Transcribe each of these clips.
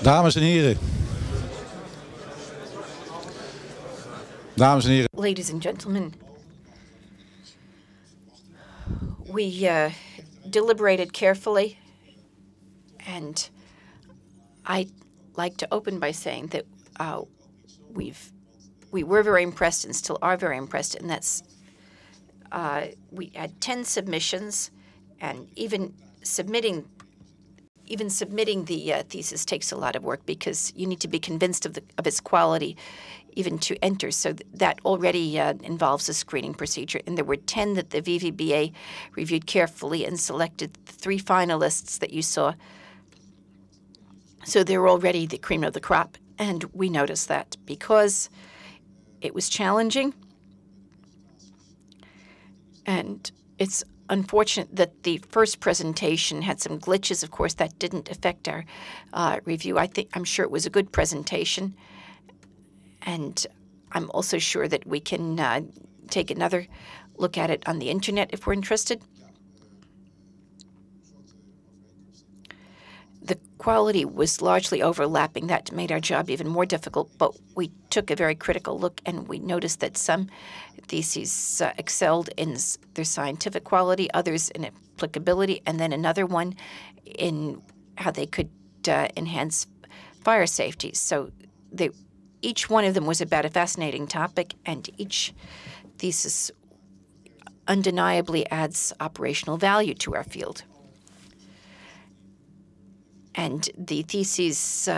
Dames en heren. Dames en heren. Ladies and gentlemen, we deliberated carefully, and I'd like to open by saying that we were very impressed and still are very impressed, and that's we had 10 submissions, and even submitting the thesis takes a lot of work because you need to be convinced of its quality even to enter. So that already involves a screening procedure. And there were 10 that the VVBA reviewed carefully and selected the 3 finalists that you saw. So they're already the cream of the crop. And we noticed that because it was challenging. And it's unfortunate that the first presentation had some glitches. Of course, that didn't affect our review. I'm sure it was a good presentation. And I'm also sure that we can take another look at it on the internet if we're interested. The quality was largely overlapping. That made our job even more difficult, but we took a very critical look and we noticed that some theses excelled in their scientific quality, others in applicability, and then another one in how they could enhance fire safety. So each one of them was about a fascinating topic, and each thesis undeniably adds operational value to our field. And the theses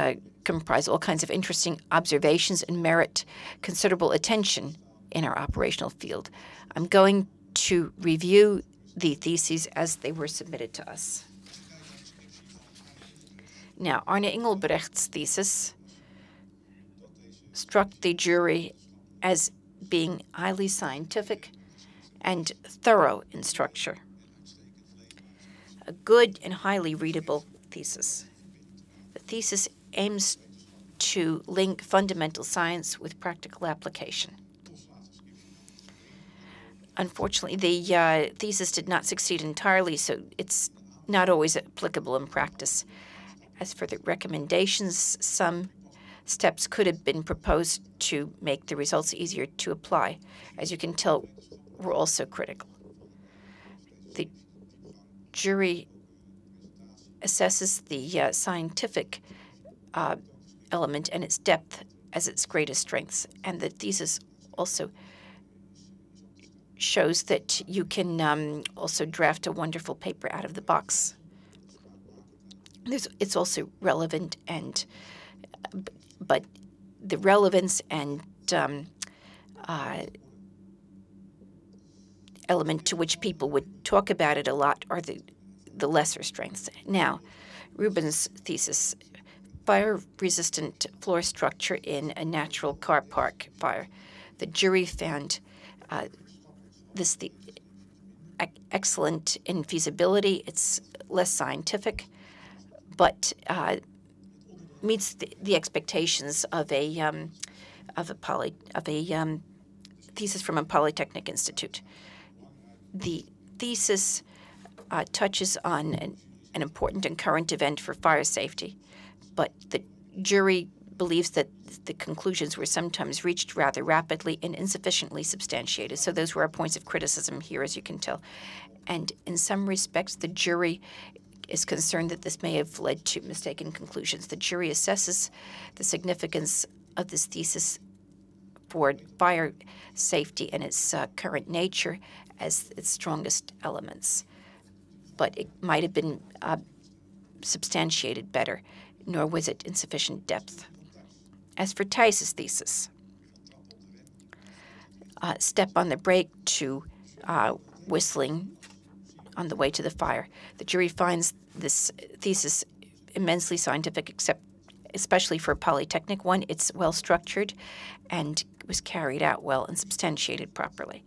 comprise all kinds of interesting observations and merit considerable attention in our operational field. I'm going to review the theses as they were submitted to us. Now, Arne Engelbrecht's thesis struck the jury as being highly scientific and thorough in structure. A good and highly readable thesis. The thesis aims to link fundamental science with practical application. Unfortunately, the thesis did not succeed entirely, so it's not always applicable in practice. As for the recommendations, some steps could have been proposed to make the results easier to apply. As you can tell, we're also critical. The jury assesses the scientific element and its depth as its greatest strengths. And the thesis also shows that you can also draft a wonderful paper out of the box. It's also relevant, and but the relevance and element to which people would talk about it a lot are the lesser strengths. Now, Rubin's thesis, fire-resistant floor structure in a natural car park fire. The jury found this excellent in feasibility. It's less scientific, but meets the expectations of a thesis from a polytechnic institute. The thesis touches on an important and current event for fire safety, but the jury believes that the conclusions were sometimes reached rather rapidly and insufficiently substantiated. So those were our points of criticism here, as you can tell. And in some respects, the jury is concerned that this may have led to mistaken conclusions. The jury assesses the significance of this thesis for fire safety and its current nature as its strongest elements. But it might have been substantiated better, nor was it in sufficient depth. As for Thijs's thesis, step on the brake to whistling on the way to the fire. The jury finds this thesis immensely scientific, especially for a polytechnic one. It's well structured and was carried out well and substantiated properly.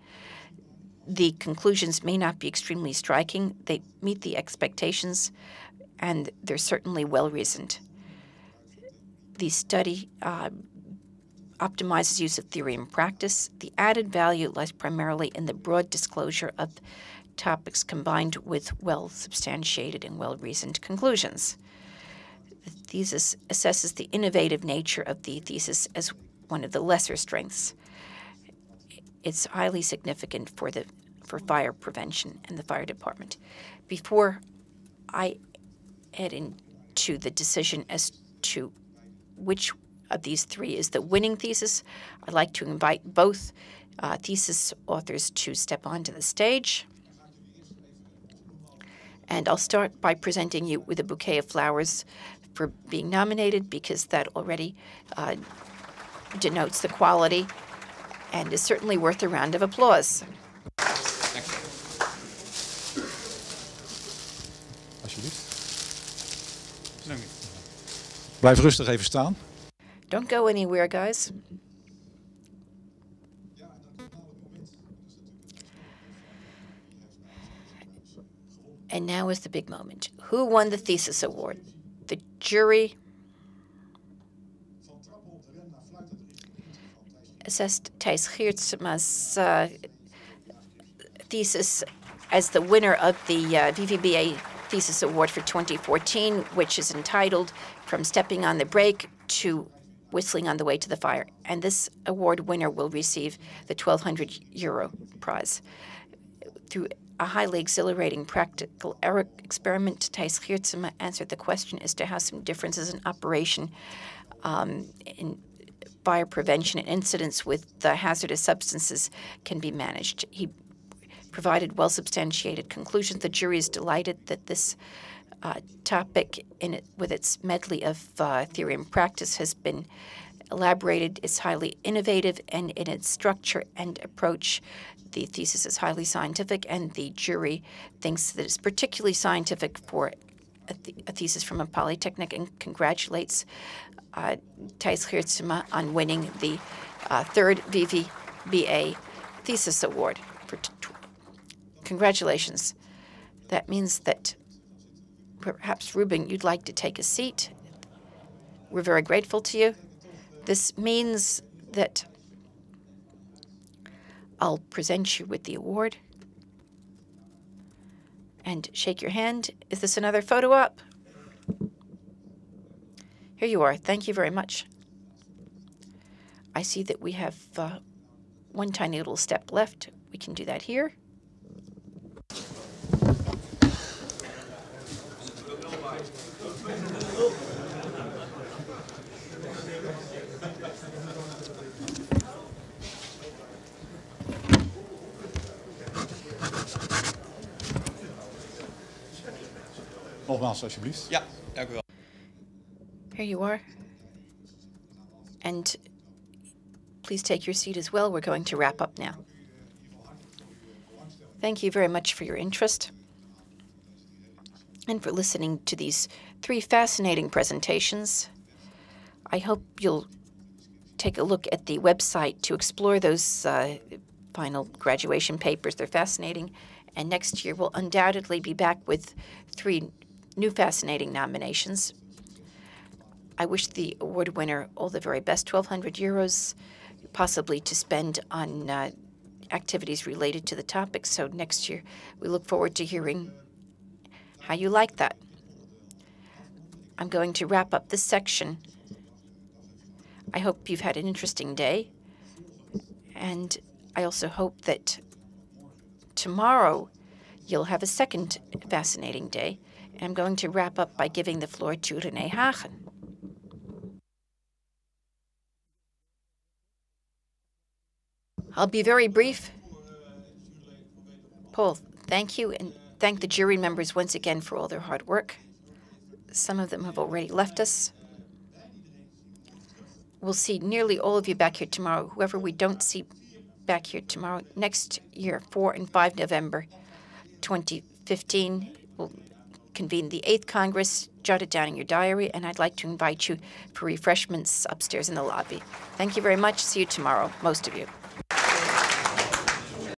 The conclusions may not be extremely striking. They meet the expectations, and they're certainly well reasoned. The study optimizes use of theory and practice. The added value lies primarily in the broad disclosure of topics combined with well-substantiated and well-reasoned conclusions. The thesis assesses the innovative nature of the thesis as one of the lesser strengths. It's highly significant for fire prevention and the fire department. Before I head into the decision as to which of these three is the winning thesis, I'd like to invite both thesis authors to step onto the stage. And I'll start by presenting you with a bouquet of flowers for being nominated, because that already denotes the quality and is certainly worth a round of applause. Alsjeblieft. Blijf rustig even staan. Don't go anywhere, guys. And now is the big moment. Who won the thesis award? The jury assessed Thijs Geertsma's thesis as the winner of the VVBA Thesis Award for 2014, which is entitled From Stepping on the Brake to Whistling on the Way to the Fire. And this award winner will receive the €1,200 prize. Through a highly exhilarating practical error experiment, Thijs Geertsma answered the question as to how some differences in operation in fire prevention and incidents with hazardous substances can be managed. He provided well-substantiated conclusions. The jury is delighted that this topic, with its medley of theory and practice, has been elaborated. It's highly innovative, and in its structure and approach, the thesis is highly scientific, and the jury thinks that it's particularly scientific for a thesis from a polytechnic, and congratulates Thijs Geertsma on winning the third VVBA Thesis Award. Congratulations. That means that perhaps, Ruben, you'd like to take a seat. We're very grateful to you. This means that I'll present you with the award and shake your hand. Is this another photo op? Here you are. Thank you very much. I see that we have one tiny little step left. We can do that here. Nogmaals, alsjeblieft. Ja, dank u wel. Here you are. And please take your seat as well. We're going to wrap up now. Thank you very much for your interest and for listening to these three fascinating presentations. I hope you'll take a look at the website to explore those final graduation papers. They're fascinating. And next year, we'll undoubtedly be back with three new fascinating nominations. I wish the award winner all the very best, €1,200, possibly to spend on activities related to the topic. So next year, we look forward to hearing how you like that. I'm going to wrap up this section. I hope you've had an interesting day. And I also hope that tomorrow you'll have a second fascinating day. And I'm going to wrap up by giving the floor to René Hagen. I'll be very brief. Paul, thank you, and thank the jury members once again for all their hard work. Some of them have already left us. We'll see nearly all of you back here tomorrow. Whoever we don't see back here tomorrow, next year, 4 and 5 November 2015, we'll convene the 8th Congress. Jot it down in your diary, and I'd like to invite you for refreshments upstairs in the lobby. Thank you very much. See you tomorrow, most of you.